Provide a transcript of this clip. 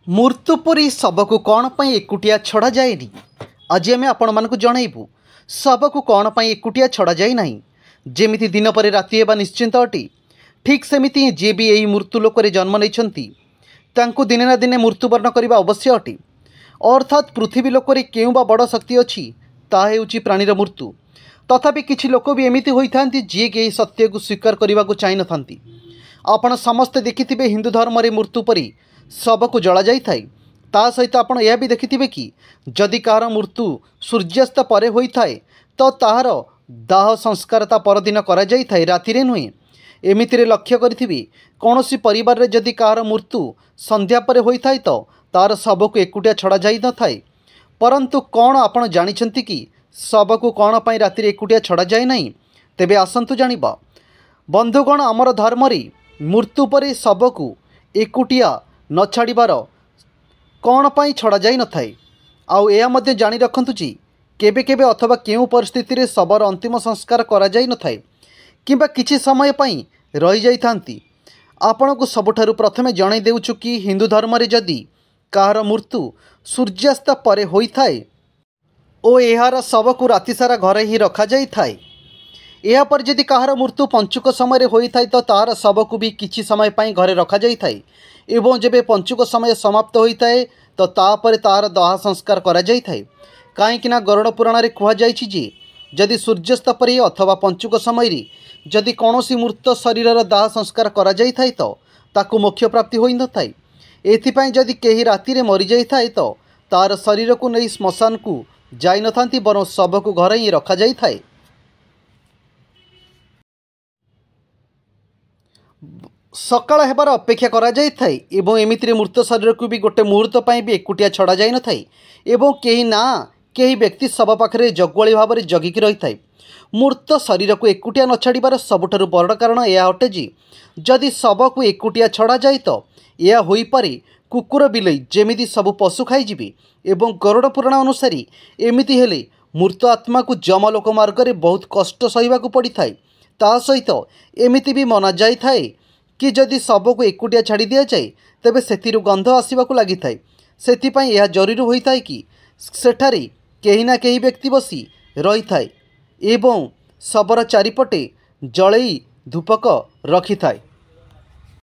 मृत्यु परी शव को कौन पाई एकुटिया छड़ा जाएनी। आज आम आपण मानक जनइबू शव को कौन पाई एकुटिया छड़ा जाए ना। जेमिति दिन पर राति हेबा निश्चिंत अटे, ठीक सेमिति जी भी यही मृत्यु लोक जन्म नहीं दिने ना दिने मृत्युवरण करने अवश्य अटे। अर्थात पृथ्वी लोक केउं बा बड़ शक्ति अच्छी ताहा हेउची प्राणीर मृत्यु। तथापि किछि लोक भी एमिति होइथांती जे कि सत्य को स्वीकार करने को चाहि नथांती। आपण समस्ते देखिथिबे हिंदू धर्म रे मृत्यु परी शव को जला जाई थाए। ता सहित आपण यह भी देखिथिबे कि जदि कहार मृत्यु सूर्यास्त परे होई थाए तो ताहार दाह संस्कार ता परदिन करा जाई थाए, राति रे नुहे। एमितिरे लक्ष्य करिथिबे कौनसी परिवार रे जदि कहार मृत्यु संध्या परे होई थाए तो तार शव को एकुटिया छड़ा जाई न थाए। परंतु कौन आपण जानिछंती कि शव को कौन पाई राति रे एकुटिया छड़ा जाए नहीं? तेबे आसंतु जानिबा। बंधुगण, आमर धर्म रे मृत्यु परे शव को एकुटिया न छाड़बार कौन पाई छड़ा जाई न थाए। आउ एया मध्य जानि रखंतु जी केबे केबे अथवा केउ परिस्थिति रे शवर अंतिम संस्कार करा जाई न थाए किंबा किछि समय पाई रही जाई थांती। आपण को सबठारु प्रथमे जणाई देउछु कि हिंदू धर्म रे जदि कहार मृत्यु सूर्यास्त परे होई थाए ओ एहार शव को राति सारा घरे ही रखा जाई थाए। एहा पर जदि कहार मृत्यु पंचुक समय होई थाए तो तार शव को भी किछि समय पाई घरे रखा जाई थाए एवं जेबे पंचुक समय समाप्त होता है तो तापर तार दाह संस्कार करा जाई थाए। काईकिना गरुड़ पुराण रे कुहा जाइछि जे जदि सूर्यास्त पर अथवा पंचुक समय रे जदि कौनसी मृत शरीर दाह संस्कार करा जाई थाए तो ताकू मोक्ष प्राप्ति होई न थाए। एथिपाई जदि केही राति रे मरि जाई थाए तो तार शरीर को नहीं श्मशान को जाई न थांती, बरं शव को घरे ही रखा जाई थाए। सकाळ हेबार अपेक्षा करा जाई थाए एवं एमितिरे मृत शरीर को भी गोटे मुहूर्त पाई भी एकुटिया छड़ा जाई न थाए एवं केही ना केही व्यक्ति शव पाखरे जगुआली भाव में जगिकी रही थाए। मृत शरीर को एकुटिया न छाड़बार सबुठारु बड़ कारण यह अटे जे जदि शव को एकुटिया छड़ा जाए तो यह होई पारे कुकुर बिलई जेमिति सब पशु खाईजिबे एवं गरुड़ पुराण अनुसार एमिति हेले मृत आत्मा को जमलोक मार्ग में बहुत कष्ट सहिबाकू पड़ी थाए। ता सहित एमिति भी मना जाई थाए कि जदि शव को एकुटिया छाड़ी दिया जाए तेबे सेथिरु गंध आसिबाकू लागि थाए। सेथिपाई यह जरूरी होई थाए कि सेठारे केही ना केही व्यक्ति बसी रही थाए एवं शवर चारिपटे जलई धूपक रखी थाए।